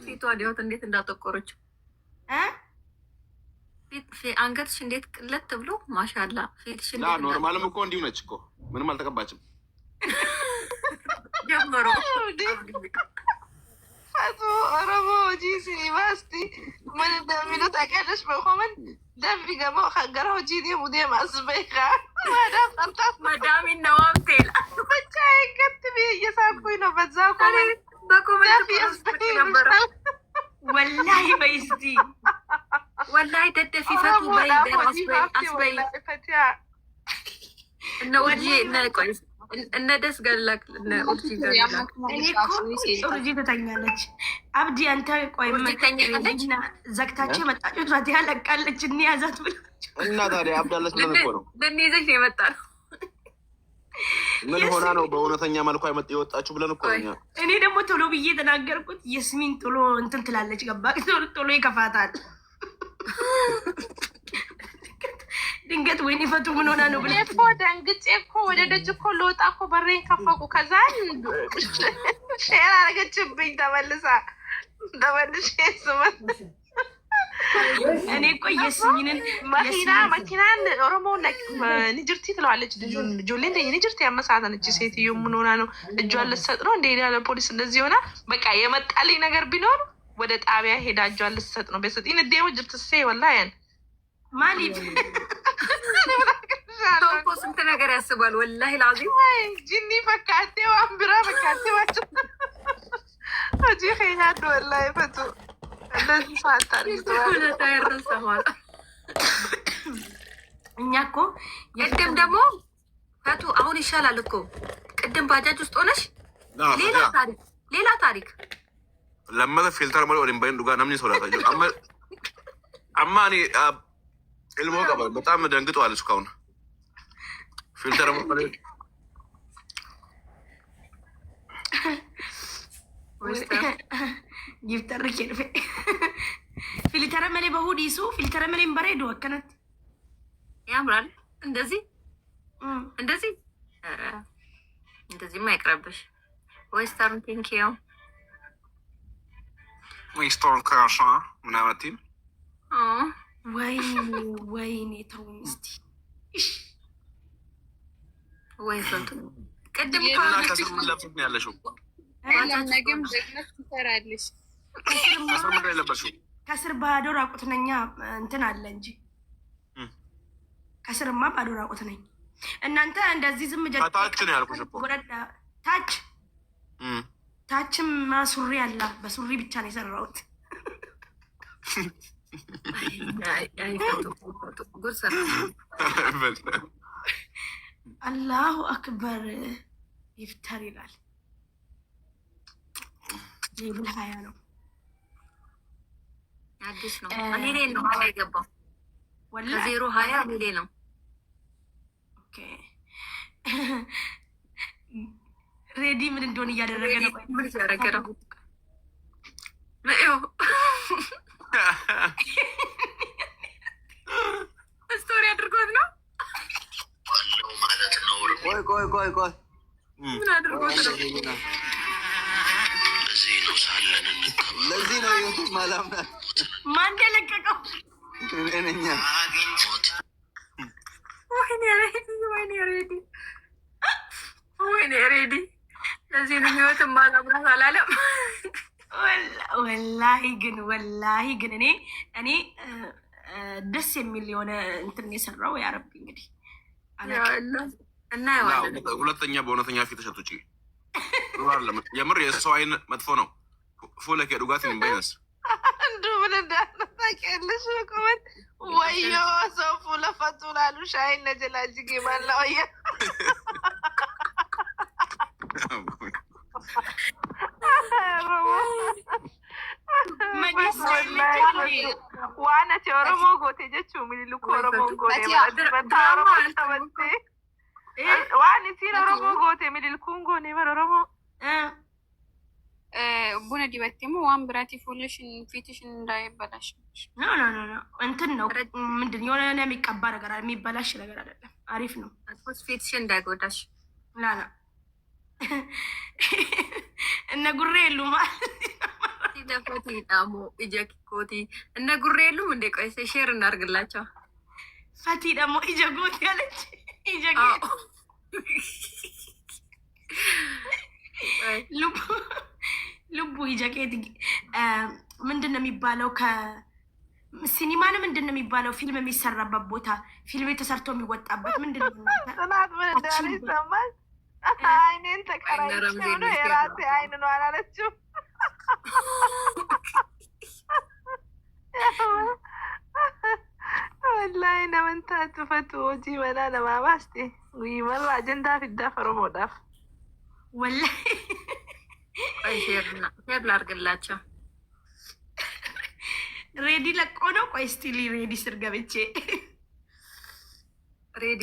ፊቷ ዲዮት እንዴት እንዳጠቆረችው አንገትሽ እንዴት ቅለት ብሎ ማሻላ ፊትሽ ኖርማልም እኮ እንዲሁ ነች እኮ ምንም አልተቀባችም ጀምሮ ፈቱ ኦሮሞ ጂሲ ባስቲ ምን እንደሚሉ ታውቂያለሽ? በኮመን ደም ቢገባው ከገራ ሆጂ ሙዴ ማስበይካ ማዳም ጠርታት ማዳም ነዋምቴል ብቻ ይገት ብዬ እየሳኩኝ ነው። በዛ ኮመንት ነበረ ወላሂ በይስቲ ወላሂ ደደፊ ፈቱ በይ አስበይ እነ ኡጂ እነ ቆይ እነ ደስ ገላክ እነ ኡጂ ገላክ እኔ እኮ ኡጂ ተተኛለች። አብዲ አንተ ቆይ መተኛለች ዘግታችሁ መጣችሁ ዛት ያለቃለች እኔ ያዛት ብላችሁ እና ታዲያ አብዳለች ምን እኮ ነው ለኔዘሽ ነው የመጣው ምን ሆና ነው በእውነተኛ መልኩ የወጣችሁ ብለን እኮ ነው። እኔ ደግሞ ቶሎ ብዬ ተናገርኩት። የስሚን ቶሎ እንትን ትላለች ገባክ ቶሎ ይከፋታል። ድንገት ወይኔ ፈቱ ምን ሆና ነው ብለህ እኮ ደንግጬ እኮ ወደ ደጅ እኮ ልወጣ እኮ በሬን ከፈቁ። ከዛ ሼር አረገችብኝ ተመልሼ ስመት እኔ እኮ የስሚንን መኪናን ኦሮሞ ንጅርቲ ትለዋለች። ጆሌ እንደ ንጅርቲ ያመሳተነች ሴትዮ ምን ሆና ነው እጇን ልትሰጥ ነው እንደ ሄዳ ለፖሊስ እንደዚህ ሆና በቃ የመጣልኝ ነገር ቢኖር ወደ ጣቢያ ሄዳ እጇን ልትሰጥ ነው። በሰጢን እንዴው ጅርትሴ ወላሂ ማሊት ቶኮ ስንት ነገር ያስባል። ወላሂ ላዚም ጂኒ ፈካቴ ዋንብራ ፈካቴ ዋጭ አጂ ኸይናት ወላሂ ፈቱ እንደዚህ ሳታርግ ተረሰማል። እኛ እኮ ቅድም ደግሞ ፈቱ አሁን ይሻላል እኮ ቅድም ባጃጅ ውስጥ ሆነሽ ሌላ ታሪክ ለምን ፊልተር ማለት ወይም ባይን ዱጋ ነምን ይሰራታል። አማኒ ilmo qaba በጣም ደንግጧል እስካሁን ፊልተር ማለት ጊፍተር ከርፈ ፊልተር መለ በሁዲሱ ፊልተር መለ በሬዶ ወከነት ያምራል። እንደዚህ ማይቀርብሽ ዌስተርን ቲንኪዮ ዌስተርን ካሻ ምናምን ወይኔ ተውኝ እስቲ ወይ ፈቱ ቅድም ከስር ምን ለብሰሽ ነው ያለሽው? ነገም ደግመሽ ትሰራለሽ። ከስር ባዶ ራቁት ነኛ እንትን አለ እንጂ ከስርማ ባዶ ራቁት ነኝ። እናንተ እንደዚህ ዝም ታች ነው ያልኩሽ እኮ ታችም ሱሪ አለ። በሱሪ ብቻ ነው የሰራሁት። አላሁ አክበር ይፍተር ይላል። ሌብል 20 ነው አዲስ ነው። ሚሊዮን ነው የገባው ከዜሮ 20 ሚሊዮን ነው። ኦኬ ሬዲ ምን እንደሆነ እያደረገ ነው። ምን እያደረገ ነው? ስቶሪ አድርጎት ነው ማለት ነው። ቆይ ምን አድርጎት ነው? ለዚህ ነው ዩቱብ ማላምና ማን ደለቀቀው? እኔኛ ወይኔ ሬዲ ለዚህ ነው ህይወት ማላምና አላለም። ወላሂ ግን እኔ ደስ የሚል የሆነ እንትን የሰራው ያረብ እንግዲህ እና ሁለተኛ በእውነተኛ ፊት ተሸጡጭ የምር የሰው አይን መጥፎ ነው። ፉለክ የዱጋት ባይነስ እንዱ ምን እንዳለ ታውቂያለሽ? ኮመንት ወዮ ሰው ፉለ ፈቱ ላሉ ሻይ ነጀላጅ ጌማላ ወየ ዋነት የኦሮሞ ጎቴ ጀቹ ሚልኩ ኦሮሞ ጎቴ ዋን ሲን ኦሮሞ ጎቴ ሚልኩን ጎኔ ኦሮሞ ቡነ ዲበቴሞ ዋን ብራቲ ፎሌሽን ፊትሽን እንዳይበላሽ ኖ እንትን ነው ምንድን የሆነ የሚቀባ ነገር የሚበላሽ ነገር አይደለም። አሪፍ ነው። ፊትሽን እንዳይጎዳሽ ላላ እነ ጉሬ የሉ ማለት ለፈቲ ዳሞ ኢጀክ ኮቲ እነ ጉሬ የሉም እንዴ? ቆይ ሼር እናርግላቸው። ፈቲ ደግሞ ኢጀጎት ያለች ልቡ ኢጀኬት ምንድን ነው የሚባለው? ከሲኒማን ምንድን ነው የሚባለው? ፊልም የሚሰራበት ቦታ ፊልም ተሰርቶ የሚወጣበት ምንድን ነው? ጽናት ምን እንዳለ ይሰማል። አይኔን ተቀራይቼ ነው የራሴ አይን ነው አላለችም። ወላሂ ነመንታት ፈቱ ወጂ መላ ለማባስቴ ይመራ አጀንዳ ፊዳ ፈሮሞዳፍ ወላሂ ሼር ላርግላቸው። ሬዲ ለቆ ነው። ቆይ ስቲሊ ሬዲ ስር ገብቼ ሬዲ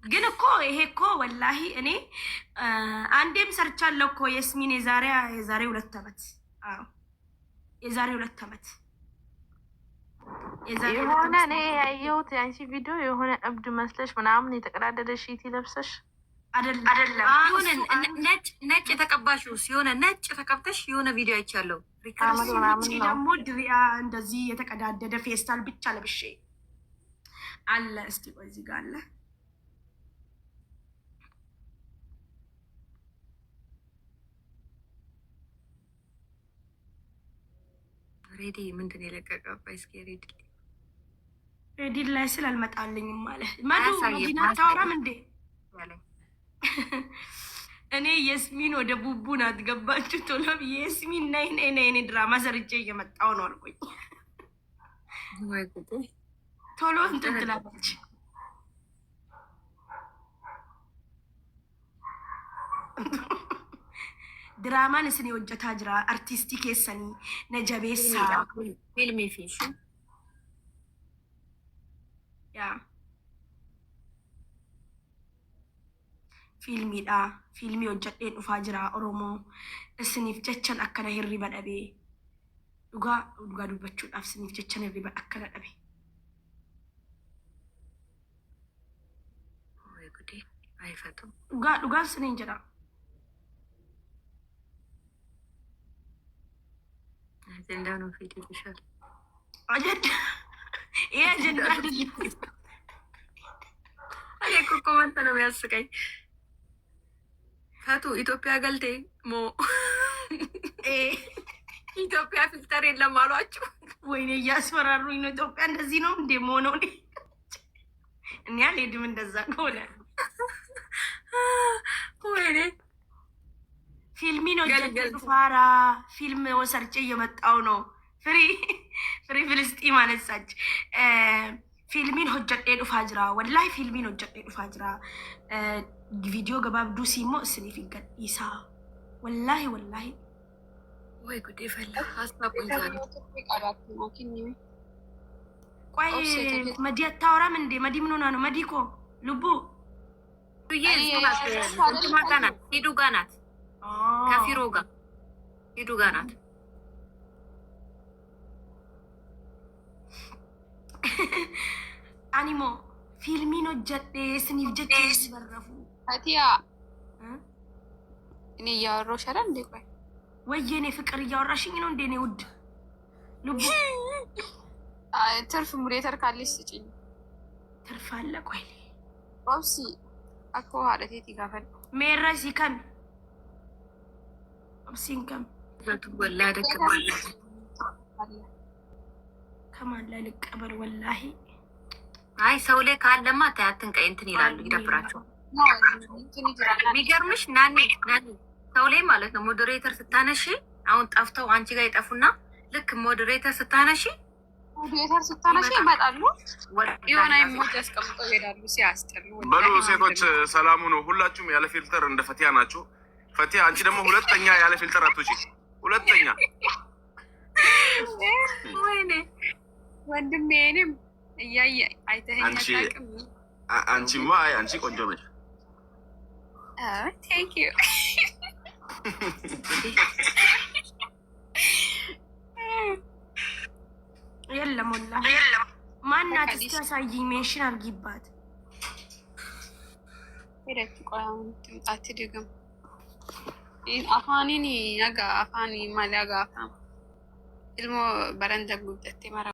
ግን እኮ ይሄ እኮ ወላሂ እኔ አንዴም ሰርቻለሁ እኮ የስሚን የዛሬ 2 ዓመት የዛሬ 2 ዓመት የሆነ እኔ ያየሁት የአንቺ ቪዲዮ የሆነ እብድ መስለሽ ምናምን የተቀዳደደ ሺቲ ለብሰሽ አይደለም የሆነ ነጭ የተቀባሽው ሲሆነ ነጭ ተቀብተሽ የሆነ ቪዲዮ አይቻለሁ። ደግሞ ድሪያ እንደዚህ የተቀዳደደ ፌስታል ብቻ ለብሼ አለ። እስቲ ቆይ እዚህ ጋር አለ። ሬዲ ምንድን የለቀቀው? እስኪ ሬዲ ላይ ስላልመጣልኝም ማለት መዲና ታወራም እንዴ? እኔ የስሚን ወደ ቡቡ ናት ገባችሁ? ቶሎ ብዬ የስሚን ነይ ድራማ ሰርቼ እየመጣው ነው አልኩኝ። ቶሎ እንትን ትላለች። ድራማን እስኒ ወጀታ ጅራ አርቲስቲ ኬሰኒ ነጀቤሳ ፊልሚ ፊሽ ያ ፊልሚዳ ፊልሚ ወጀዴ ዱፋ ጅራ ኦሮሞ እስኒፍ ጀቸን አከነ ሂሪበ ደቤ ዱጋ ዱበቹዳፍ እስኒፍ ጀቸን ሂሪበ አከነ ደቤ ወይ ጉዴ አይፈቱ ዱጋ ስኔን ጅራ አጀንዳ ነው ፊት ይሻል አጀንዳ ይሄ አጀንዳ እኔ እኮ ኮመንት ነው የሚያስቀኝ። ፈቱ ኢትዮጵያ ገልቴ ሞ ኢትዮጵያ ፊልተር የለም አሏችሁ። ወይኔ እያስፈራሩኝ ነው። ኢትዮጵያ እንደዚህ ነው እንዴ መሆነው? እኔ አልሄድም እንደዛ ከሆነ። ወይኔ ፊልሚ ነው ፋራ ፊልም ወሰርቼ እየመጣው ነው። ፍሪ ፍልስጢም አነሳች። ፊልሚን ሆጀዴ ዱፋ ጅራ ወላሂ ፊልሚን ሆጀዴ ዱፋ ጅራ ቪዲዮ ገባብዱ ሲሞ እስኒፍ ይገኢሳ ወላሂ ወይ ጉዴ ፈላ ሀሳቡን ዛሬ ቆይ መዲ አታወራም እንዴ? መዲ ምን ሆና ነው? መዲ እኮ ልቡ ጋናት ሂዱ ጋናት ከፊሮ ጋር ሂዱ ጋር ናት። አኒሞ ፊልሚን ሆጀዴ ስኒፍ ጀቼ ሲበረፉ አቲያ እኔ እያወራሁሽ አይደል እንዴ? ቆይ ወይዬ እኔ ፍቅር እያወራሽኝ ነው እንዴ? እኔ ውድ ልቡ ትርፍ ሙሌተር ካለሽ ስጪኝ። ትርፍ አለ? ቆይ ኦብሲ አኮ ሀለቴት ይጋፈል ሜረሲ ከም ኦብሲን ከም ወላሂ ከማን ላይ ልቀበል? ወላሂ አይ ሰው ላይ ካለማ አትንቀይ እንትን ይላሉ፣ ይደብራቸው። የሚገርምሽ ናኒ ሰው ላይ ማለት ነው ሞዴሬተር ስታነሺ አሁን ጠፍተው አንቺ ጋር ይጠፉና ልክ ሞዴሬተር ስታነሺ ይመጣሉ። የሆነ ኢሞጂ ያስቀምጠው ይሄዳሉ። ሲያስጠሉ በሉ ሴቶች ሰላሙ ነው። ሁላችሁም ያለ ፊልተር እንደ ፈቲያ ናችሁ። ፈቲያ አንቺ ደግሞ ሁለተኛ ያለ ፊልተር አትውጪ። ሁለተኛ ወይኔ ወንድሜ እኔም እያየ አይተኸኝ አታውቅም። አንቺማ አንቺ ቆንጆ ነሽ። ቴንክ ዩ የለም ወላሂ ማናት? እስኪ አሳይኝ፣ ሜንሽን አድርጊባት። ሄደች ቆይ አሁን ትምጣት ድግም አፋኒኒ ነጋ አፋኒ ማሊያጋ አፋን ilmoo baranja guddatti mara